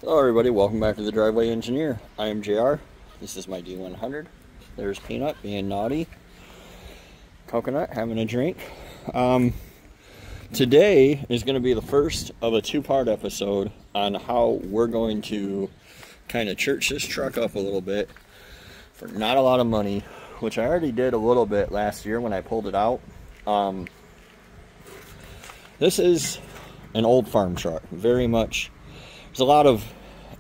Hello everybody, welcome back to the Driveway Engineer. I am JR. This is my D100. There's Peanut being naughty. Coconut having a drink. Today is going to be the first of a two-part episode on how we're going to kind of church this truck up a little bit for not a lot of money, which I already did a little bit last year when I pulled it out. This is an old farm truck, very much. There's a lot of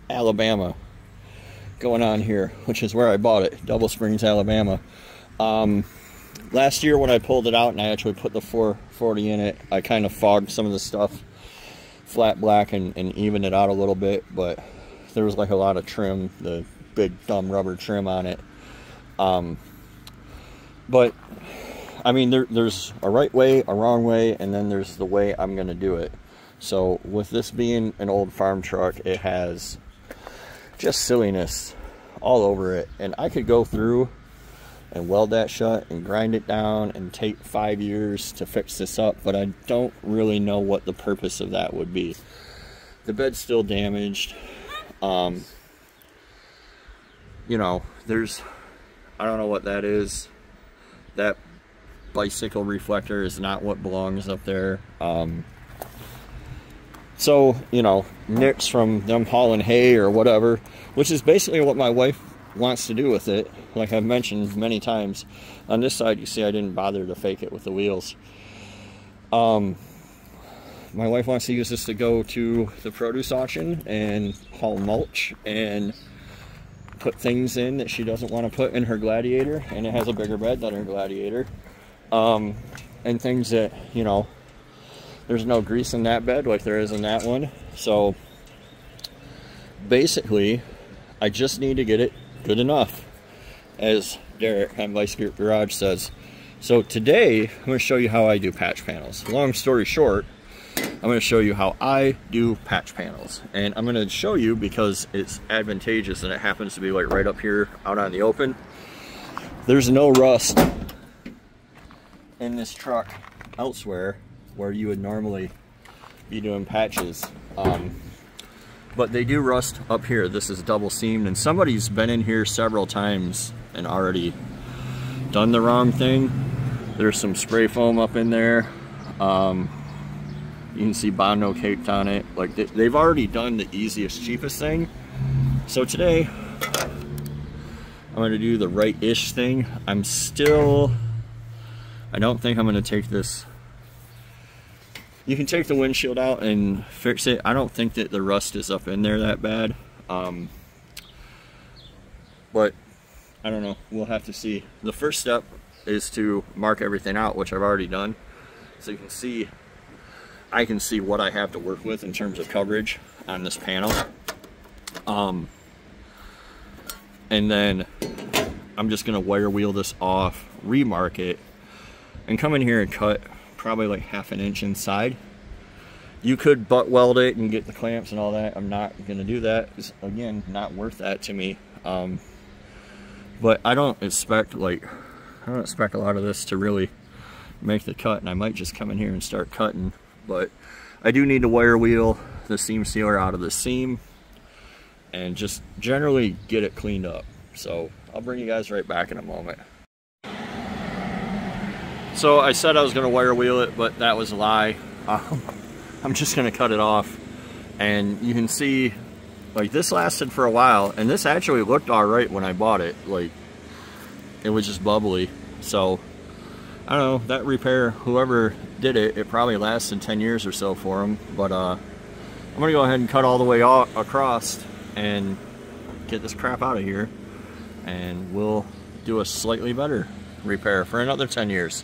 Alabama going on here, which is where I bought it, Double Springs, Alabama. Last year when I pulled it out and I actually put the 440 in it, I kind of fogged some of the stuff flat black and evened it out a little bit, but there was like a lot of trim, the big dumb rubber trim on it. But I mean, there's a right way, a wrong way, and then there's the way I'm going to do it. So with this being an old farm truck, it has just silliness all over it. And I could go through and weld that shut and grind it down and take 5 years to fix this up, but I don't really know what the purpose of that would be. The bed's still damaged. You know, I don't know what that is. That bicycle reflector is not what belongs up there. So, you know, nicks from them hauling hay or whatever, which is basically what my wife wants to do with it. Like I've mentioned many times, on this side, you see I didn't bother to fake it with the wheels. My wife wants to use this to go to the produce auction and haul mulch and put things in that she doesn't want to put in her Gladiator, and it has a bigger bed than her Gladiator. And things that, you know, there's no grease in that bed like there is in that one. So basically, I just need to get it good enough, as Derek on Vice Grip Garage says. So today, I'm going to show you how I do patch panels. Long story short, I'm going to show you how I do patch panels. And I'm going to show you because it's advantageous and it happens to be like right up here out on the open. There's no rust in this truck elsewhere where you would normally be doing patches, but they do rust up here. This is double seamed, and somebody's been in here several times and already done the wrong thing. There's some spray foam up in there. You can see Bondo caked on it. Like they've already done the easiest, cheapest thing. So today I'm going to do the right-ish thing. I don't think I'm going to take this. You can take the windshield out and fix it. I don't think that the rust is up in there that bad. But I don't know. We'll have to see. The first step is to mark everything out, which I've already done. So you can see, I can see what I have to work with in terms of coverage on this panel. And then I'm just going to wire wheel this off, remark it, and come in here and cut probably like 1/2 inch inside. You could butt weld it and get the clamps and all that. I'm not going to do that. It's, again, not worth that to me. But I don't expect a lot of this to really make the cut, and I might just come in here and start cutting. But I do need to wire wheel the seam sealer out of the seam and just generally get it cleaned up. So I'll bring you guys right back in a moment. So I said I was going to wire wheel it, but that was a lie. I'm just going to cut it off. And you can see, like, this lasted for a while, and this actually looked all right when I bought it. Like, it was just bubbly. So I don't know, that repair, whoever did it, it probably lasted 10 years or so for them. But I'm going to go ahead and cut all the way across and get this crap out of here, and we'll do a slightly better repair for another 10 years.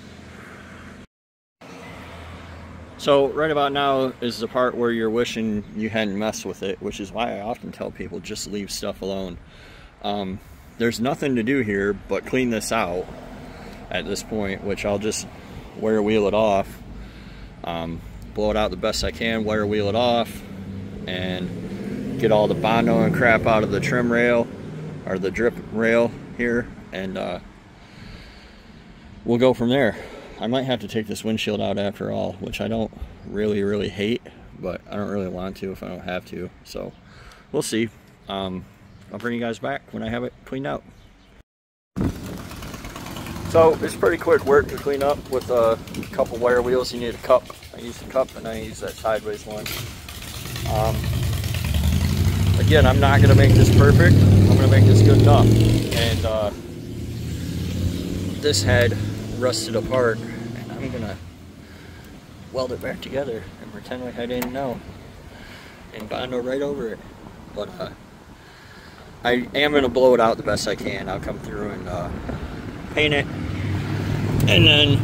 So right about now is the part where you're wishing you hadn't messed with it, which is why I often tell people just leave stuff alone. There's nothing to do here but clean this out at this point, which I'll just wire wheel it off, blow it out the best I can, wire wheel it off, and get all the Bondo and crap out of the trim rail or the drip rail here, and we'll go from there. I might have to take this windshield out after all, which I don't really hate, but I don't really want to if I don't have to. So we'll see. I'll bring you guys back when I have it cleaned out. So it's pretty quick work to clean up with a couple wire wheels. You need a cup. I use the cup and I use that sideways one. Again, I'm not going to make this perfect. I'm going to make this good enough. And this head rusted apart, and I'm going to weld it back together and pretend like I didn't know and Bondo right over it. But I am going to blow it out the best I can. I'll come through and paint it. And then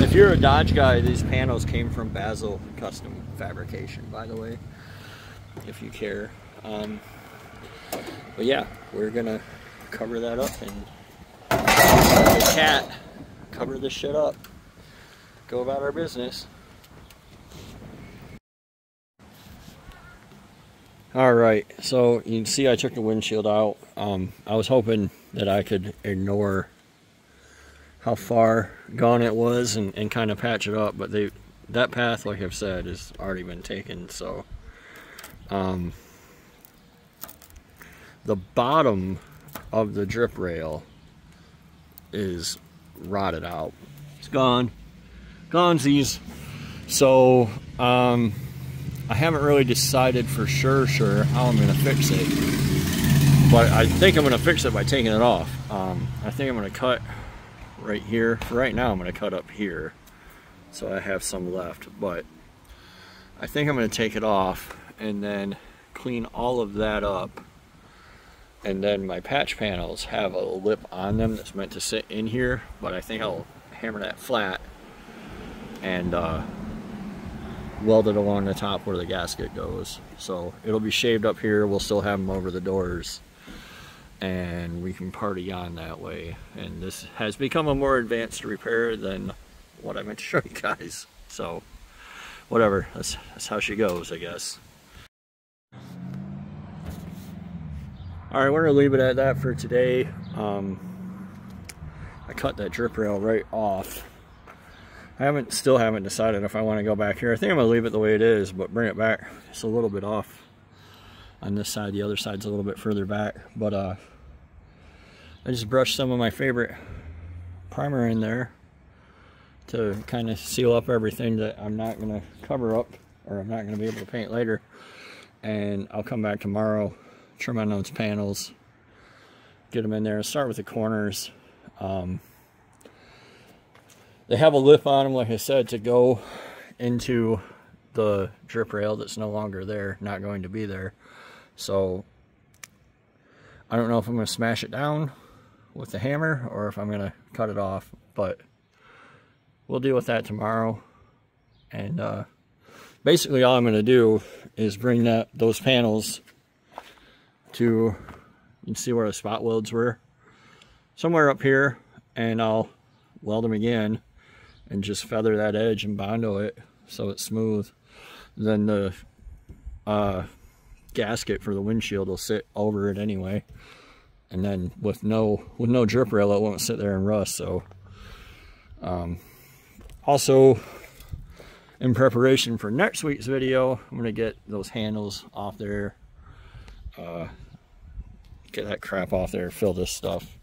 if you're a Dodge guy, these panels came from Basil Custom Fabrication, by the way, if you care. But yeah, we're gonna cover that up and the cat cover this shit up, go about our business. Alright, so you can see I took the windshield out. I was hoping that I could ignore how far gone it was and kind of patch it up, but that path, like I've said, has already been taken. So the bottom of the drip rail is rotted out. It's gone. Gonesies. So I haven't really decided for sure how I'm gonna fix it, but I think I'm gonna fix it by taking it off. I think I'm gonna cut right here. For right now, I'm gonna cut up here, so I have some left, but I think I'm gonna take it off and then clean all of that up. And then my patch panels have a lip on them that's meant to sit in here, but I think I'll hammer that flat and weld it along the top where the gasket goes. So it'll be shaved up here. We'll still have them over the doors, and we can party on that way. And this has become a more advanced repair than what I meant to show you guys. So whatever, that's how she goes, I guess. Alright, we're gonna leave it at that for today. I cut that drip rail right off. I still haven't decided if I want to go back here. I think I'm gonna leave it the way it is, but bring it back just a little bit off on this side. The other side's a little bit further back. But I just brushed some of my favorite primer in there to kind of seal up everything that I'm not gonna cover up, or I'm not gonna be able to paint later. And I'll come back tomorrow, trim on those panels, get them in there, start with the corners. They have a lip on them, like I said, to go into the drip rail that's no longer there, not going to be there. So I don't know if I'm going to smash it down with the hammer or if I'm going to cut it off, but we'll deal with that tomorrow. And basically all I'm going to do is bring those panels to, you can see where the spot welds were, somewhere up here, and I'll weld them again and just feather that edge and Bondo it so it's smooth. Then the gasket for the windshield will sit over it anyway, and then with no drip rail, it won't sit there and rust. So also in preparation for next week's video, I'm gonna get those handles off there, get that crap off there, fill this stuff,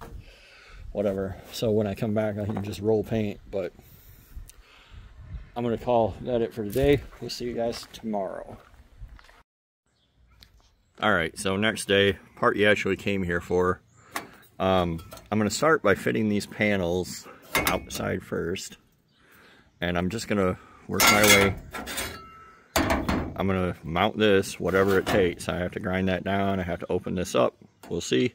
whatever, so when I come back I can just roll paint. But I'm gonna call that it for today. We'll see you guys tomorrow. Alright, so next day, part you actually came here for. I'm gonna start by fitting these panels outside first, and I'm just gonna work my way. I'm gonna mount this, whatever it takes. I have to grind that down, I have to open this up, we'll see.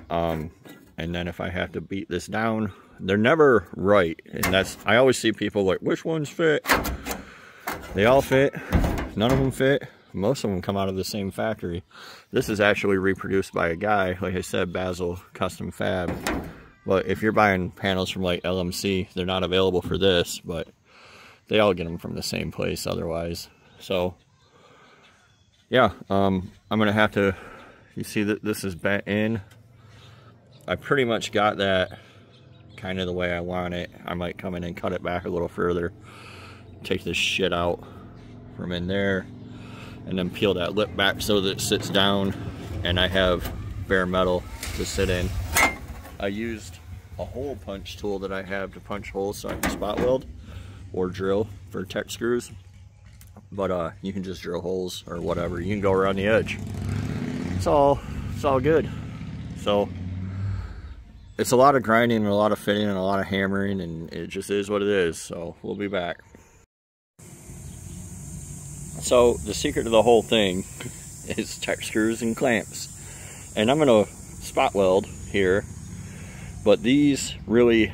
And then if I have to beat this down, they're never right, and I always see people like, which ones fit? They all fit, none of them fit. Most of them come out of the same factory. This is actually reproduced by a guy, like I said, Basil Custom Fab. But if you're buying panels from like LMC, they're not available for this, but they all get them from the same place otherwise. So yeah, I'm gonna have to, you see that this is bent in. I pretty much got that kind of the way I want it. I might come in and cut it back a little further, take this shit out from in there, and then peel that lip back so that it sits down and I have bare metal to sit in. I used a hole punch tool that I have to punch holes so I can spot weld or drill for tech screws, but you can just drill holes or whatever. You can go around the edge. It's all good. So it's a lot of grinding and a lot of fitting and a lot of hammering, and it just is what it is. So we'll be back. So the secret to the whole thing is tech screws and clamps, and I'm gonna spot weld here, but these really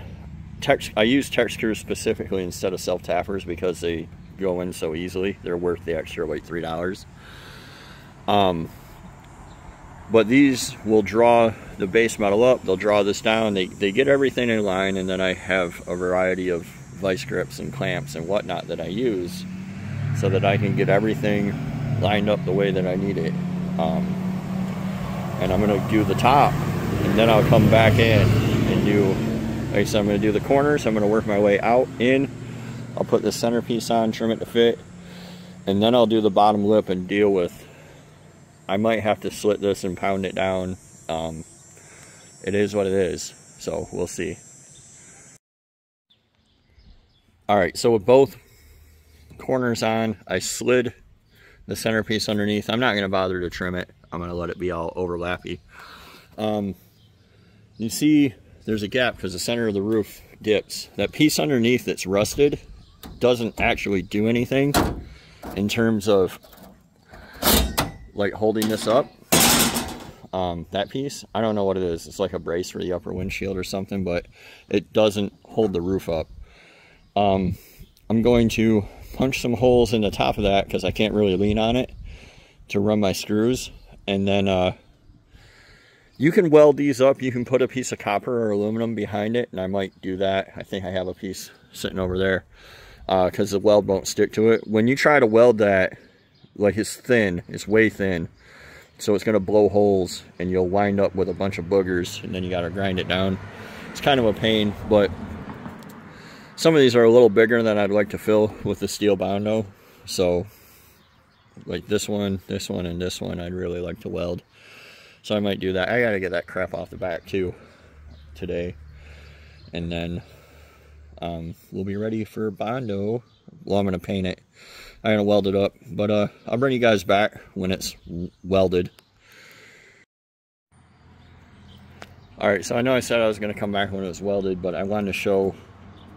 I use tech screws specifically instead of self tappers because they go in so easily. They're worth the extra like $3. But these will draw the base metal up, they'll draw this down, they get everything in line, and then I have a variety of vice grips and clamps and whatnot that I use so that I can get everything lined up the way that I need it. And I'm going to do the top, and then I'll come back in and do, like I said, I'm going to do the corners, I'm going to work my way out, in, I'll put the centerpiece on, trim it to fit, and then I'll do the bottom lip and deal with, I might have to slit this and pound it down. It is what it is, so we'll see. Alright, so with both corners on, I slid the centerpiece underneath. I'm not going to bother to trim it. I'm going to let it be all overlappy. You see there's a gap because the center of the roof dips. That piece underneath that's rusted doesn't actually do anything in terms of like holding this up. That piece, I don't know what it is. It's like a brace for the upper windshield or something, but it doesn't hold the roof up. I'm going to punch some holes in the top of that because I can't really lean on it to run my screws, and then you can weld these up. You can put a piece of copper or aluminum behind it, and I might do that. I think I have a piece sitting over there because the weld won't stick to it. When you try to weld that, like, it's thin, it's way thin, so it's going to blow holes and you'll wind up with a bunch of boogers, and then you got to grind it down. It's kind of a pain, but some of these are a little bigger than I'd like to fill with the steel bondo. So like this one, and this one I'd really like to weld, so I might do that. I got to get that crap off the back too today, and then we'll be ready for bondo. Well, I'm going to paint it. I'm going to weld it up, but I'll bring you guys back when it's welded. Alright, so I know I said I was going to come back when it was welded, but I wanted to show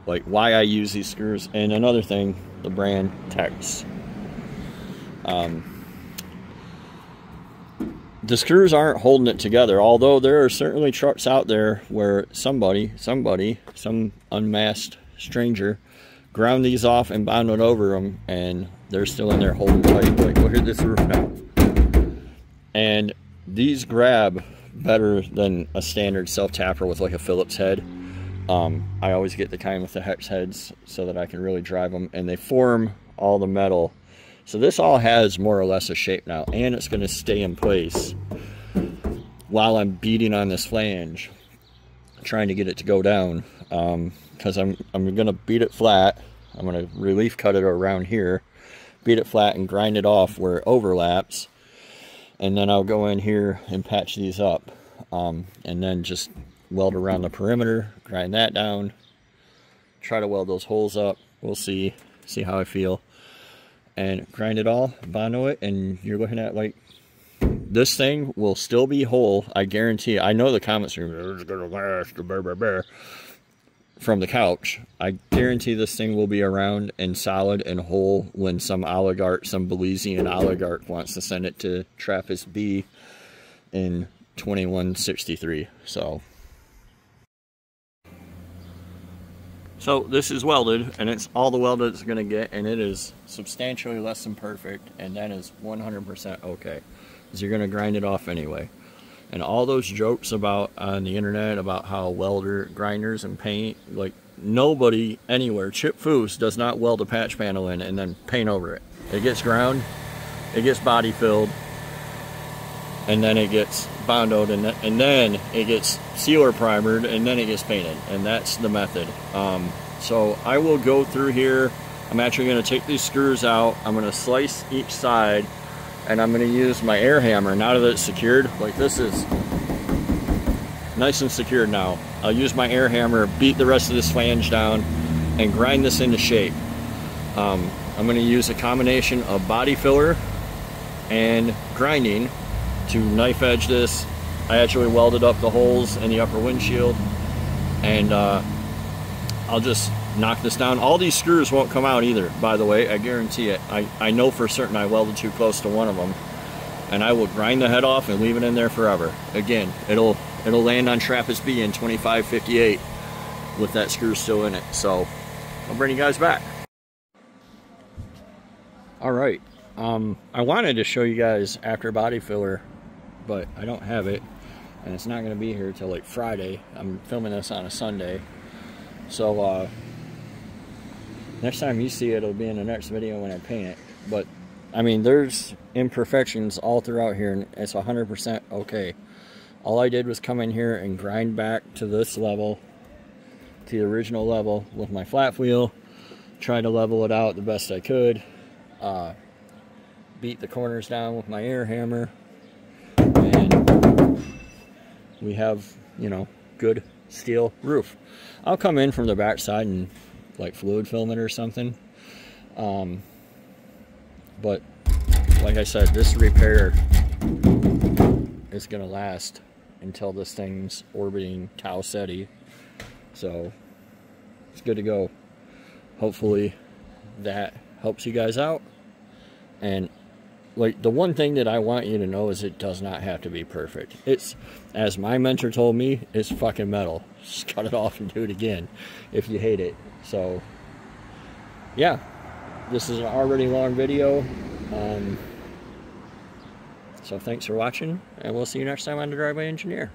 like why I use these screws, and another thing, the brand Tex. The screws aren't holding it together, although there are certainly trucks out there where some unmasked stranger ground these off and bonded over them, and they're still in there holding tight. Like, look at this roof now. And these grab better than a standard self-tapper with like a Phillips head. I always get the kind with the hex heads so that I can really drive them, and they form all the metal. So this all has more or less a shape now, and it's going to stay in place while I'm beating on this flange, trying to get it to go down. Because I'm going to beat it flat. I'm going to relief cut it around here, beat it flat and grind it off where it overlaps, and then I'll go in here and patch these up, and then just weld around the perimeter, grind that down, try to weld those holes up. We'll see how I feel, and grind it all, bondo it, and you're looking at, like, this thing will still be whole, I guarantee. I know the comments are it's gonna last from the couch. I guarantee this thing will be around and solid and whole when some oligarch, some Belizean oligarch wants to send it to Trappist B in 2163. So this is welded, and it's all the weld it's going to get, and it is substantially less than perfect, and that is 100% okay, because you're going to grind it off anyway. And all those jokes about on the internet about how welder grinders and paint, like, nobody anywhere, Chip Foose does not weld a patch panel in and then paint over it. It gets ground, it gets body filled, and then it gets bondoed, and then it gets sealer primered, and then it gets painted, and that's the method. So I will go through here. I'm actually going to take these screws out. I'm going to slice each side and I'm going to use my air hammer. Now that it's secured, like this is nice and secured now, I'll use my air hammer, beat the rest of this flange down, and grind this into shape. I'm going to use a combination of body filler and grinding to knife edge this. I actually welded up the holes in the upper windshield, and I'll just knock this down. All these screws won't come out either, by the way, I guarantee it. I know for certain I welded too close to one of them, and I will grind the head off and leave it in there forever. Again, it'll land on Trappist B in 2558 with that screw still in it. So I'll bring you guys back. All right, I wanted to show you guys after body filler, but I don't have it, and it's not going to be here till like Friday. I'm filming this on a Sunday, so next time you see it, it'll be in the next video when I paint it. But I mean, there's imperfections all throughout here, and it's 100% okay. All I did was come in here and grind back to this level, to the original level with my flat wheel, try to level it out the best I could, beat the corners down with my air hammer, and we have, you know, good steel roof. I'll come in from the back side and like fluid film it or something, but like I said, this repair is gonna last until this thing's orbiting Tau Ceti, so it's good to go. Hopefully that helps you guys out. And like, the one thing that I want you to know is it does not have to be perfect. It's, as my mentor told me, it's fucking metal. Just cut it off and do it again if you hate it. So yeah, this is an already long video, so thanks for watching, and we'll see you next time on The Driveway Engineer.